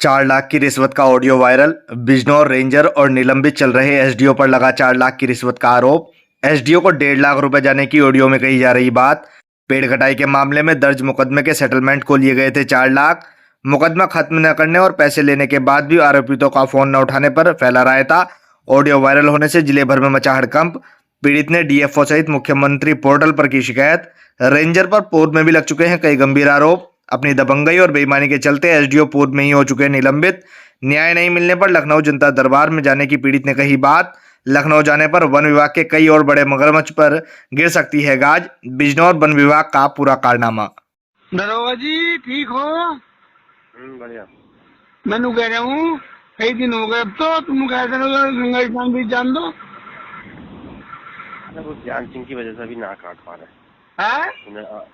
4 लाख की रिश्वत का ऑडियो वायरल। बिजनौर रेंजर और निलंबित चल रहे एसडीओ पर लगा 4 लाख की रिश्वत का आरोप। एसडीओ को 1.5 लाख रुपए जाने की ऑडियो में कही जा रही बात। पेड़ कटाई के मामले में दर्ज मुकदमे के सेटलमेंट को लिए गए थे 4 लाख। मुकदमा खत्म न करने और पैसे लेने के बाद भी आरोपितों का फोन न उठाने पर फैला रायता। ऑडियो वायरल होने से जिले भर में मचा हड़कंप। पीड़ित ने डीएफओ सहित मुख्यमंत्री पोर्टल पर की शिकायत। रेंजर पर पूर्व में भी लग चुके हैं कई गंभीर आरोप। अपनी दबंगई और बेईमानी के चलते एसडीओ पूर्व में ही हो चुके निलंबित। न्याय नहीं मिलने पर लखनऊ जनता दरबार में जाने की पीड़ित ने कही बात। लखनऊ जाने पर वन विभाग के कई और बड़े मगरमच्छ पर गिर सकती है गाज। बिजनौर वन विभाग का पूरा कारनामा। दरोगा जी ठीक हो? बढ़िया। मैं कह रहा हूँ कई दिन हो गए अब तो तुम कहते हो गंगा स्नान भी जान दो। वो ज्ञान सिंह की वजह से अभी ना काट पा रहे है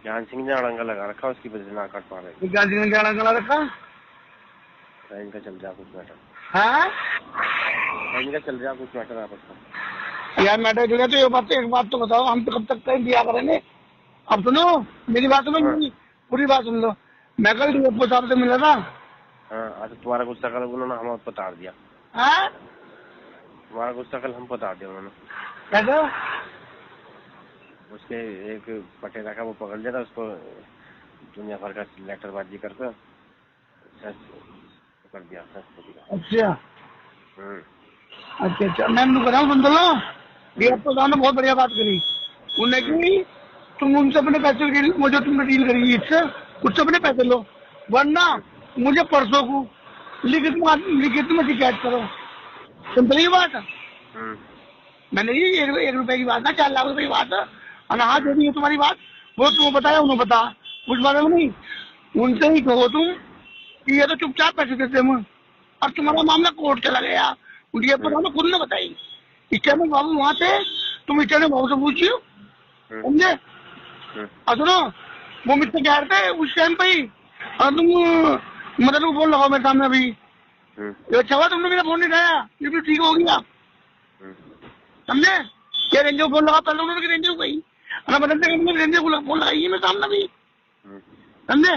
ज्ञान सिंह ने अड़ंगा लगा रखा, उसकी वजह से ना काट पा रहे। क्या दिन में जाना करा रखा इनका चल रहा कुछ मैटर है इनका चल रहा कुछ मैटर आपस में। यार मैटर चल गया तो ये बात एक बात तो बताओ, हम तो कब तक टाइम दिया करेंगे? अब सुनो मेरी बात सुनो, मेरी पूरी बात सुन लो। मैं कल डीएफओ साहब से मिला था। हाँ, आज तुम्हारा गुस्सा कल उन्होंने हम पताड़ दिया। है तुम्हारा गुस्सा कल हम पताड़ दिया उन्होंने। कैसे? उसके एक पटेला का वो पकड़ लिया था, उसको दुनिया भर का लेटरबाजी करके कर दिया। अच्छा अच्छा अच्छा, मैं उनको बताऊँ सुन लो। डीएफओ साहब ने बहुत बढ़िया बात करी। उन्हें कि तुम उनसे अपने पैसे वो जो तुमने डील करी इससे उससे अपने पैसे लो, वरना मुझे परसों को लिखित में शिकायत करो। सिंपल ही बात है। मैंने ये 1 रुपए की बात ना 4 लाख रुपए की बात है। और हाँ जो भी है तुम्हारी बात वो तुम बताया उन्होंने बता उस बारे में नहीं। उनसे ही कहो तुम कि ये तो चुपचाप पैसे देते हम, और तुम्हारा मामला कोर्ट चला गया। ये पता खुद ने बताई इस्टर्न बाबू वहाँ थे, तुम इस्टर्न बाबू से पूछियो समझे। और सुनो वो मित्र कह रहे थे उस टाइम पे ही, और तुम मदन को फोन लगाओ मेरे सामने अभी। ये अच्छा हुआ तुमने मेरा फोन नहीं उठाया, ये भी ठीक हो गया समझे। ये रेंजर को फोन लगा, पहले उन्होंने रेंजर को कही मदन से रेंजर को फोन लगाई मेरे सामने भी समझे।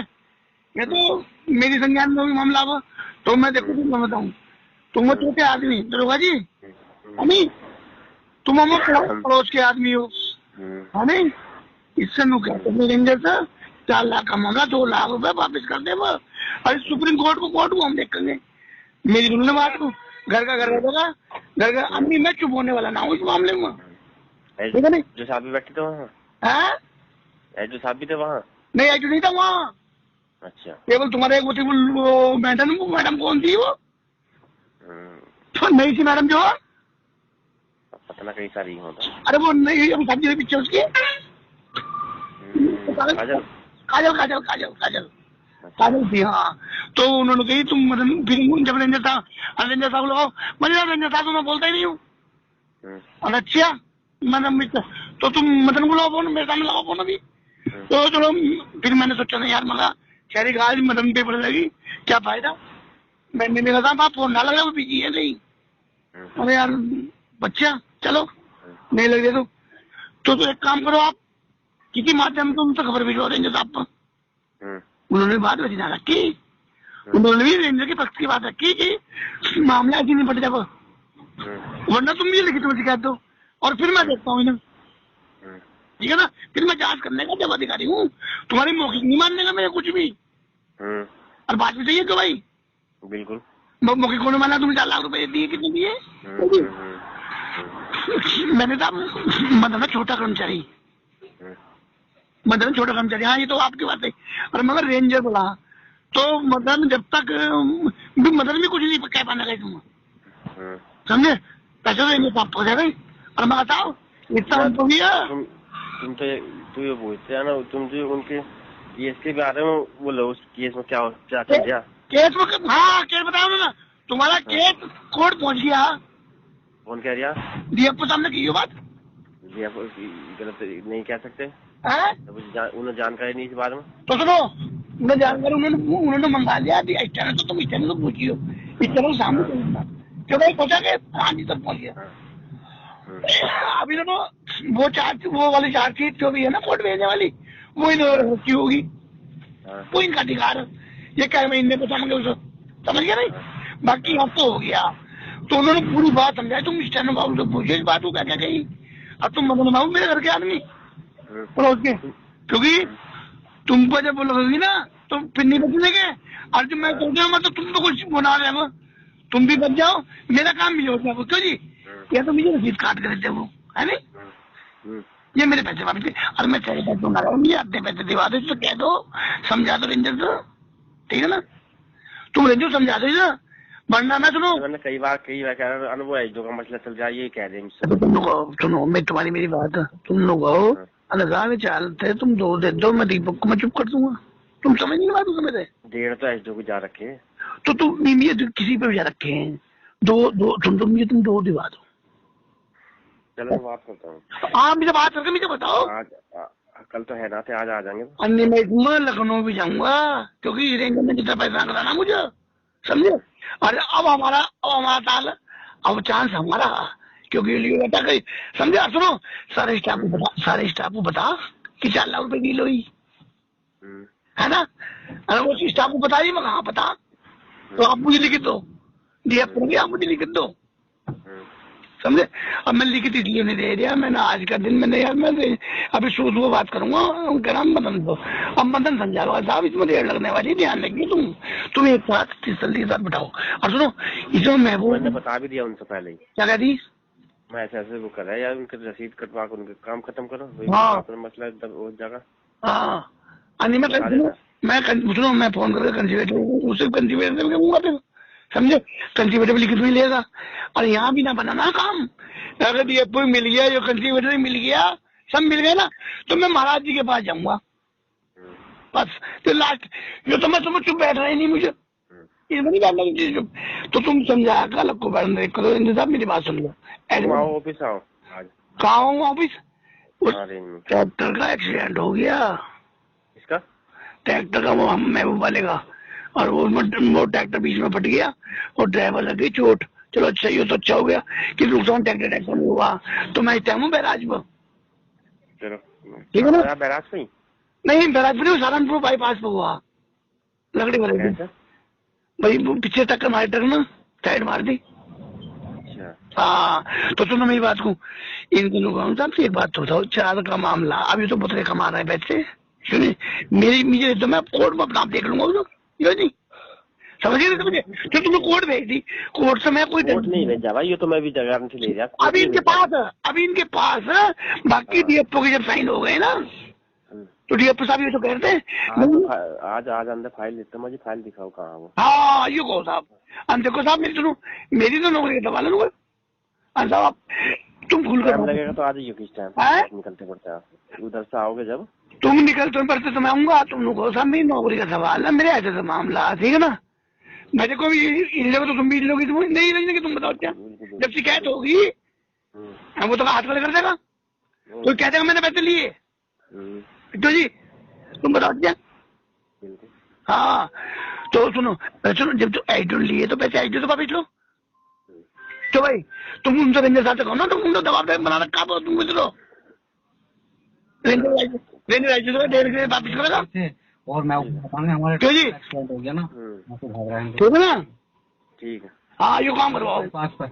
ये तो मेरी संज्ञान में भी मामला हुआ तो मैं देखो मैं बताऊँ तुम वो छोटे आदमी दरोगा जी नहीं, तुम हम पड़ोस के आदमी हो है नहीं। इससे नु कहते रेंजर से 4 लाख का मामला 2 लाख रुपए वापिस कर दे। अरे सुप्रीम कोर्ट को हम देखेंगे। मेरी सुनने बात को घर का घर रहेगा, घर का अम्मी मैं चुप होने वाला ना हूँ इस मामले में, ठीक है नहीं। जो साहब भी बैठे थे वहाँ जो साहब भी थे वहाँ नहीं ऐसा नहीं था वहाँ। अच्छा केवल तुम्हारे एक वो मैडम कौन थी वो तो नई सी मैडम जो पता ना कई सारी होता। अरे वो नहीं हम शादी पीछे उसकी काजल काजल काजल काजल काजल काजल थी। हाँ तो उन्होंने कही तुम मतलब फिर जब रेंजर था रेंजर साहब लगाओ मतलब रेंजर साहब तो मैं बोलता ही नहीं हूँ। और अच्छा मतलब तो तुम मदन को लगाओ मेरे सामने लगाओ फोन अभी। तो चलो फिर मैंने सोचा नहीं यार मगा शहरी का आज मदन पे पड़ जाएगी क्या फायदा। मैंने कहा था फोन ना लगा वो बिजी है नहीं। अरे यार बच्चा चलो नहीं लगे तो एक काम करो आप किसी माध्यम से उनसे खबर भिजवा देंगे साहब पर। उन्होंने बात वैसी ना रखी, उन्होंने भी रेंजर के पक्ष की बात रखी कि मामला ऐसी नहीं पड़ जाएगा, वरना तुम भी लिखित में शिकायत दो और फिर मैं देखता हूँ इन्हें, ठीक है ना। फिर मैं जांच करने का जब अधिकारी हूँ, तुम्हारी मौखिक नहीं मानने का मेरे कुछ भी। और बात भी चाहिए तो भाई बिल्कुल मौखिक कौन माना। तुमने 4 लाख रुपए दिए कितने दिए? मैंने कहा मदन छोटा कर्मचारी, मदन छोटा कर्मचारी। हाँ ये तो आपकी बात है। और मगर रेंजर बोला तो मदन जब तक मदन भी कुछ नहीं कह पाने गए तुम समझे। पैसे तो रेंजर साहब हो जाएगा। और मैं बताओ इतना तो तुम तो ये पूछते हैं ना, तुम जो उनके केस के बारे में बोलो, उस केस में क्या चल गया केस में। हाँ केस बताओ ना, तुम्हारा केस कोर्ट पहुंच गया। कौन कह रहा? डीएफओ सामने की बात गलत नहीं कह सकते, उन्हें जानकारी नहीं इस बारे में। तो सुनो उन्हें जानकारी उन्होंने मंगा लिया इस चैनल तो तुम इस चैनल को पूछियो, इस चैनल सामने क्यों भाई पहुंचा के आंधी तक पहुंच गया। अभी तो वो वाली चार्जशीट जो भी है ना कोर्ट भेजने वाली वो इन्होंने रखी होगी, वो इनका अधिकार है ये क्या महीने पे समझ गए, समझ गया नहीं। बाकी अब तो हो गया, तो उन्होंने पूरी बात समझाई। तुम स्टैनो बाबू से पूछे इस बात को क्या क्या कही। अब तुम मदन बाबू मेरे घर के आदमी पड़ोस के, क्योंकि तुम पर जब लगेगी ना तो फिर नहीं बचने के। और जब मैं सोच रहा हूँ तो तुम तो कुछ बना रहे हो, तुम भी बच जाओ, मेरा काम भी हो जाए। क्यों जी, या तो मुझे रसीद काट कर देते वो, है नहीं, ये मेरे पैसे वापस। और मैं तेरे पैसे ना रहा, मुझे आधे पैसे दिवा दो, तो कह दो, समझा दो रेंजर को, ठीक है ना। तुम रेंजर समझा दो ना, वरना मैं सुनो, मैंने कई बार कह रहा अनुभव है, जो का मसला चल जाए ये कह रहे हैं मुझसे। तो तुम लोग सुनो, मैं तुम्हारी मेरी बात, तुम लोग आओ अलगा में चालते, तुम 2 दे दो, मैं दीपक को मैं चुप कर दूंगा। तुम समझ नहीं बात समझ रहे। 1.5 तो एसडीओ को जा रखे हैं। तो तुम ये किसी पे भी जा रखे हैं, 2 तुम 2 दिवा दो। चलो मैं बात करता हूँ। आप मुझे बात करके मुझे बताओ। कल तो है ना, थे आज आ जाएंगे। अन्य मैं लखनऊ भी जाऊंगा, क्योंकि रेंज में जितना पैसा कराना मुझे, समझे। और अब हमारा ताल, अब चांस हमारा, क्योंकि लिए बेटा कहीं समझे। सुनो, सारे स्टाफ को बता कि 4 लाख रुपए डील हुई, है ना। अरे वो स्टाफ को बताइए, मैं कहाँ पता, तो आप मुझे लिखित दो, डीएफ करोगे आप मुझे लिखित दो, समझे। अब मैं लिखित इसलिए नहीं दे दिया, मैंने आज का दिन मैंने यार, मैं अभी सुबह बात करूंगा उनका नाम मदन को। अब मदन समझा लो साहब, इसमें देर लगने वाली, ध्यान रखिए तुम एक साथ जल्दी के साथ बैठाओ। और सुनो, इसमें महबूब मैंने बता भी दिया उनसे पहले ही, क्या कह दी, मैं ऐसे वो कर रहा है यार, उनके रसीद कटवा कर उनके काम खत्म करो, हाँ। अपना मसला हो जाएगा। हाँ, सुनो, मैं फोन करके कंजर्वेटिव उसे कंजर्वेटिव कहूंगा, फिर समझे, कंजर्वेटिव लिखित भी लेगा। और यहाँ भी ना बनाना काम, अगर ये मिल गया, जो कंजर्वेटिव मिल गया, सब मिल गए ना, तो मैं महाराज जी के पास जाऊंगा बस। तो लास्ट जो तो मैं तुम्हें चुप बैठ रहा ही नहीं, मुझे इसमें नहीं बैठना चीज चुप। तो तुम समझा कल को बैठने करो, इंतजाम मेरी बात सुन लो। ऑफिस आओ आज। कहाँ आऊंगा ऑफिस, ट्रैक्टर का एक्सीडेंट हो गया, इसका ट्रैक्टर का, वो महबूब वाले का, और वो ट्रैक्टर बीच में फट गया और ड्राइवर लगी चोट। चलो अच्छा ही हो तो अच्छा हो गया कि नुकसान ट्रैक्टर में हुआ। तो मैं इस टाइम हूँ बैराज पर, चलो ठीक है ना। बैराज पे नहीं, बैराज पर सहारनपुर बाईपास पे हुआ, लकड़ी वाले भाई, वो पीछे टक्कर मारी, ट्रक ना साइड मार दी। हाँ, तो सुनो मेरी बात को, इन दिनों का एक बात तो बताओ, 4 का मामला, अभी तो पुतले कमा रहे हैं पैसे, सुनिए मुझे तो मैं कोर्ट में अपना आप देख लूंगा, जी समझिए ना, समझे। तो तुमने कोर्ट भेज दी, कोर्ट से मैं कोई नहीं भेजा भाई, ये तो मैं भी जगह से ले गया, अभी इनके पास बाकी डीएफओ के जब साइन हो गए ना, तो डीएफओ साहब ये तो कहते हैं आज अंदर फाइल देता, मुझे फाइल दिखाओ कहाँ वो। हाँ, ये कहो साहब, हम देखो साहब, मेरी तो नौकरी दबा लो साहब, तुम भूल कर लगेगा तो आ जाइए किस टाइम निकलते पड़ते हैं, उधर से आओगे जब तुम निकलते पड़ते तो मैं आऊंगा, तुम लोग साहब मेरी नौकरी का सवाल है, मेरे ऐसे से मामला, ठीक है ना। मेरे को भी इन लोगों तो तुम भी लोगी, तुम नहीं रही, तुम बताओ क्या, जब शिकायत होगी वो तो हाथ खड़े कर देगा, कोई कह देगा मैंने पैसे लिए, तो जी तुम बताओ क्या। हाँ, तो सुनो, जब तो आईडी लिए तो पैसे आईडी तो वापिस लो। तो भाई तुम उनसे रेंजर साहब से कहो ना, तुम उनको दबाव बना रखा, तुम कुछ लो, रेंजर आईडी वापिस करेगा। और मैं बताऊंगा हमारे क्यों जी, एक्सीडेंट हो गया ना, भाग रहे हैं, ठीक है ना, ठीक है। हाँ, ये काम करवाओ पास पर